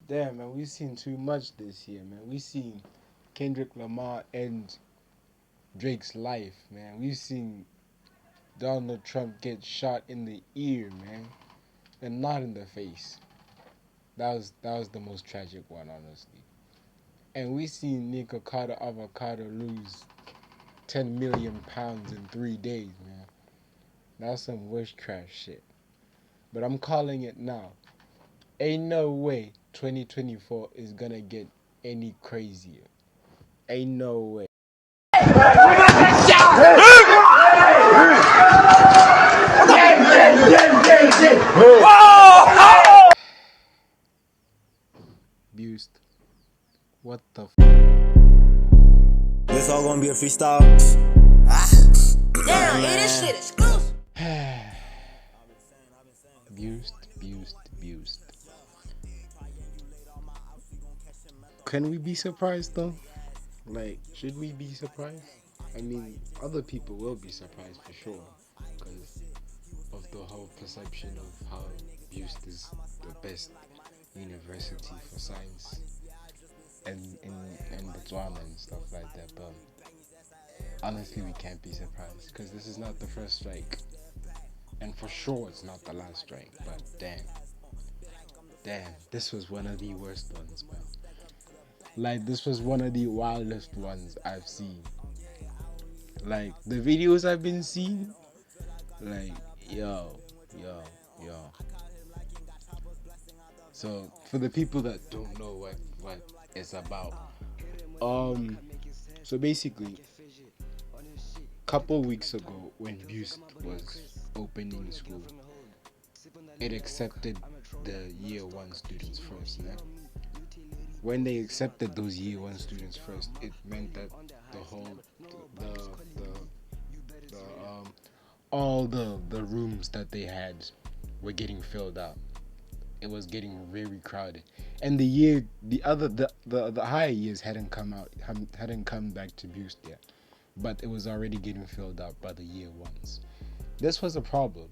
Damn, man, we've seen too much this year, man. We've seen Kendrick Lamar end Drake's life, man. We've seen Donald Trump get shot in the ear, man, and not in the face. That was the most tragic one, honestly. And we seen Nico Carter Avocado lose 10 million pounds in 3 days, man. That's some witchcraft shit. But I'm calling it now. Ain't no way 2024 is gonna get any crazier. Ain't no way. BIUST. What the This all gonna be a freestyle. Damn, man, this shit is exclusive. BIUST. Can we be surprised though? Like, should we be surprised? I mean, other people will be surprised for sure because of the whole perception of how BIUST is the best university for science in Botswana and stuff like that. But honestly, we can't be surprised because this is not the first strike, and for sure it's not the last strike. But damn, this was one of the worst ones, man. Like, this was one of the wildest ones I've seen. Like, the videos I've been seeing, like, yo. So for the people that don't know what it's about, so basically, couple weeks ago when BIUST was opening school, it accepted the year one students first. Yeah? When they accepted those year one students first, it meant that the whole all the rooms that they had were getting filled up. It was getting very crowded, and the higher years hadn't come back to BIUST yet, but it was already getting filled up by the year ones. This was a problem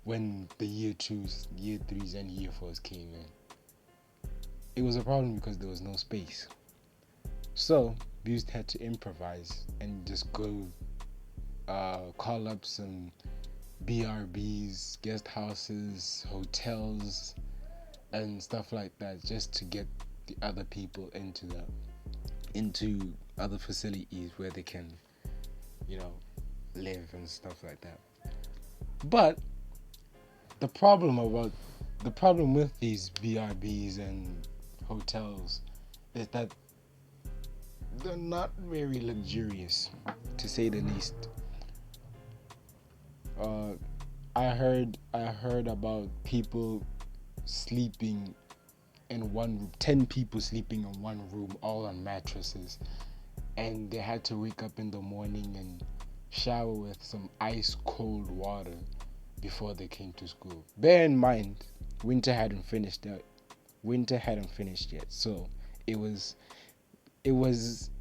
when the year twos, year threes, and year fours came in. It was a problem because there was no space. So BIUST had to improvise and just go call up some BRBs, guest houses, hotels, and stuff like that, just to get the other people into other facilities where they can, live and stuff like that. But the problem with these BRBs and hotels is that they're not very luxurious, to say the least. I heard about people sleeping in one room, 10 people sleeping in one room, all on mattresses, and they had to wake up in the morning and shower with some ice cold water before they came to school. Bear in mind, winter hadn't finished yet. So it was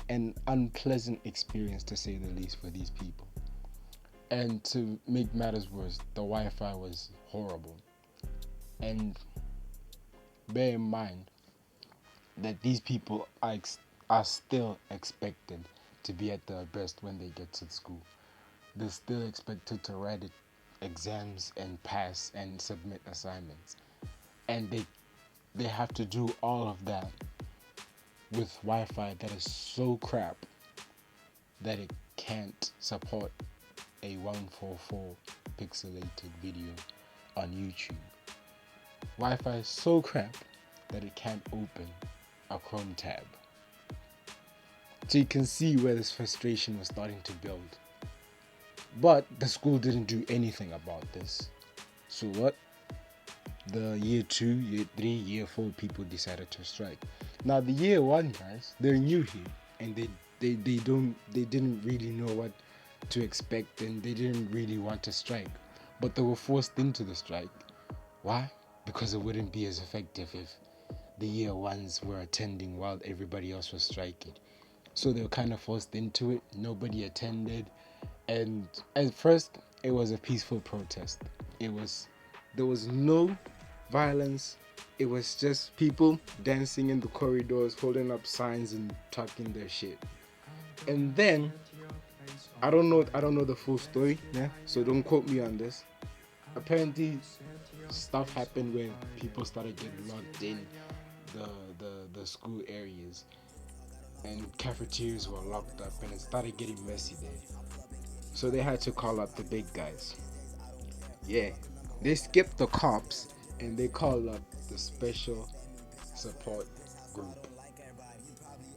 an unpleasant experience, to say the least, for these people. And to make matters worse, the Wi-Fi was horrible. And bear in mind that these people are still expected to be at their best when they get to school. They're still expected to write exams and pass and submit assignments. And they have to do all of that with Wi-Fi that is so crap that it can't support a 144 pixelated video on YouTube. Wi-Fi is so crap that it can't open a Chrome tab. So you can see where this frustration was starting to build. But the school didn't do anything about this. So what? The year 2, year 3, year 4 people decided to strike. Now the year 1 guys, they're new here, and they didn't really know what to expect, and they didn't really want to strike. But they were forced into the strike. Why? Because it wouldn't be as effective if the year ones were attending while everybody else was striking. So they were kind of forced into it. Nobody attended, and at first it was a peaceful protest. There was no violence, It was just people dancing in the corridors, holding up signs and talking their shit. And then I don't know the full story, yeah. So don't quote me on this. Apparently, stuff happened where people started getting locked in the the school areas, and cafeterias were locked up, and it started getting messy there. So they had to call up the big guys. Yeah, they skipped the cops and they called up the special support group.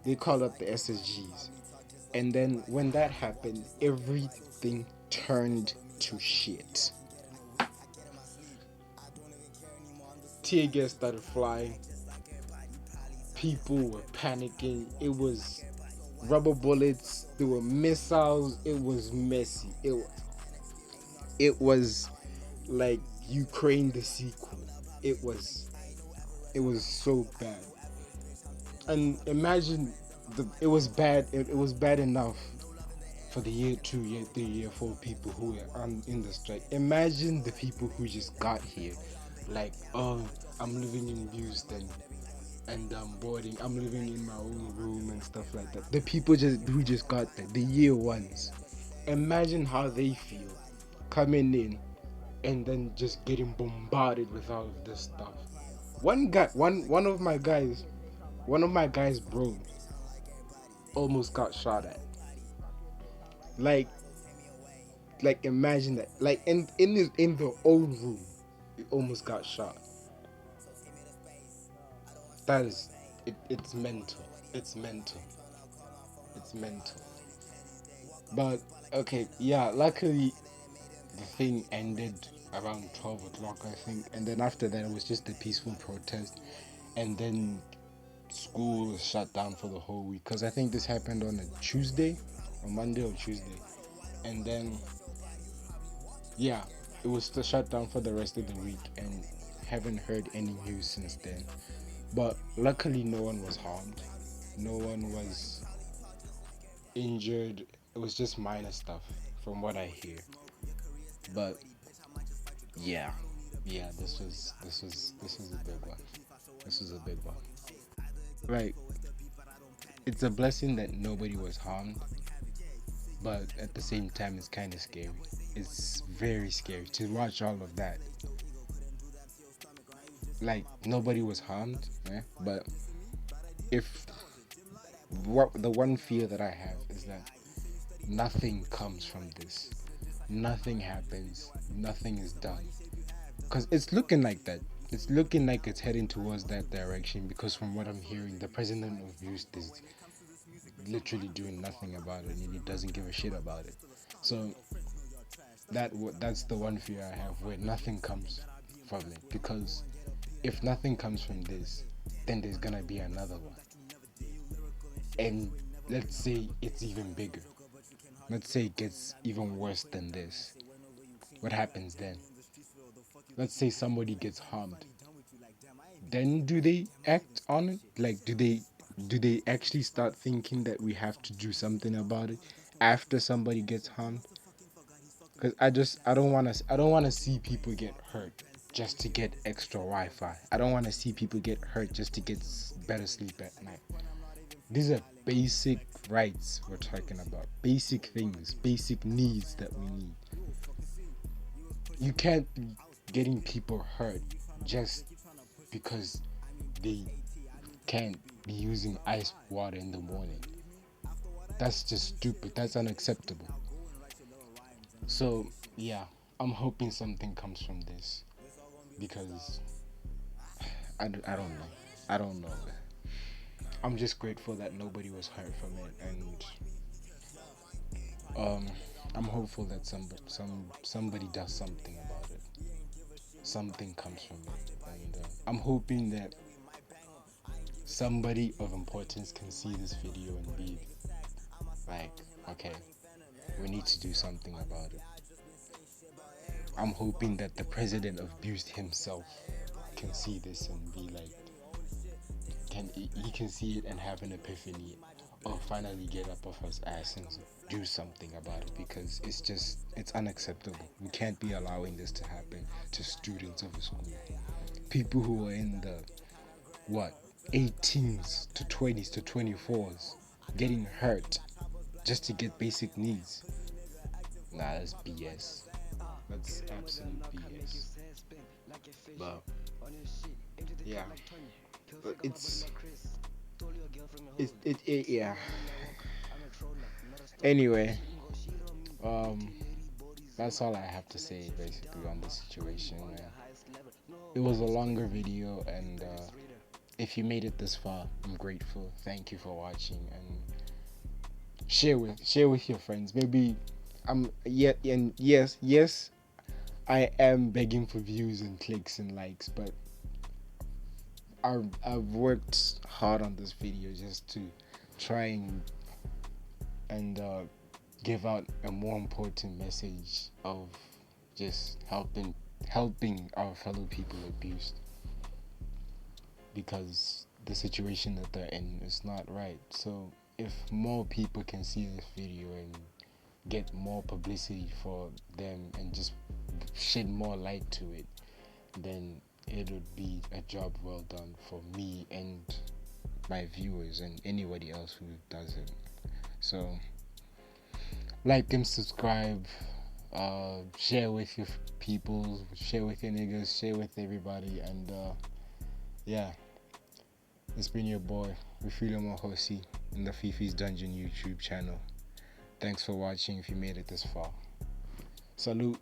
They called up the SSGs. And then when that happened, everything turned to shit. Tear gas started flying. People were panicking. It was rubber bullets. There were missiles. It was messy. It was like Ukraine the sequel. It was it was so bad. And imagine it was bad. It was bad enough for the year 2, year 3, year 4 people who were in the strike. Imagine the people who just got here, like, oh, I'm living in BIUST and I'm boarding. I'm living in my own room and stuff like that. The people who just got there, the year ones. Imagine how they feel coming in and then just getting bombarded with all of this stuff. One of my guys, bro, almost got shot at. Like, imagine that. Like in the old room, he almost got shot. That is, it's mental. It's mental. It's mental. But okay, yeah. Luckily, the thing ended around 12 o'clock, I think, and then after that, it was just a peaceful protest, and then school was shut down for the whole week because I think this happened on a Tuesday, or Monday or Tuesday, and then yeah, it was still shut down for the rest of the week, and haven't heard any news since then. But luckily, no one was harmed. No one was injured. It was just minor stuff, from what I hear. But yeah, yeah, this was a big one. This was a big one. Right. It's a blessing that nobody was harmed, but at the same time, it's kind of scary. It's very scary to watch all of that. Like nobody was harmed, yeah? But if what the one fear that I have is that nothing comes from this, nothing happens, nothing is done, because it's looking like that. It's looking like it's heading towards that direction. Because from what I'm hearing, the president of BIUST is literally doing nothing about it, and he doesn't give a shit about it. So that's the one fear I have, where nothing comes from it. Because if nothing comes from this, then there's gonna be another one. And let's say it's even bigger. Let's say it gets even worse than this. What happens then? Let's say somebody gets harmed. Then do they act on it? Like, do they actually start thinking that we have to do something about it after somebody gets harmed? Because I don't want to see people get hurt just to get extra Wi-Fi. I don't want to see people get hurt just to get better sleep at night. These are basic rights we're talking about. Basic things, basic needs that we need. You can't be getting people hurt just because they can't be using ice water in the morning. That's just stupid. That's unacceptable. So, yeah, I'm hoping something comes from this, because I don't know. I don't know. I'm just grateful that nobody was hurt from it, and um, I'm hopeful that somebody does something about it. Something comes from it, and I'm hoping that somebody of importance can see this video and be like, okay, we need to do something about it. I'm hoping that the president of BIUST himself can see this and be like, he can see it and have an epiphany, or finally get up off his ass and do something about it, because it's unacceptable. We can't be allowing this to happen to students of a school. people who are in the what 18s to 20s to 24s getting hurt just to get basic needs. Nah, that's BS. That's absolute BS. But yeah, but yeah. Anyway, um, that's all I have to say basically on the situation. It was a longer video, and if you made it this far, I'm grateful. Thank you for watching, and share with your friends. Maybe and yes, I am begging for views and clicks and likes, but I've worked hard on this video just to try and give out a more important message of just helping our fellow people abused, because the situation that they're in is not right. So if more people can see this video and get more publicity for them and just shed more light to it, then it would be a job well done for me and my viewers and anybody else who does it. So like and subscribe, share with your people, share with your niggas, share with everybody, and yeah, it's been your boy Refilo Mohosi in the Fifi's Dungeon YouTube channel. Thanks for watching if you made it this far. Salute.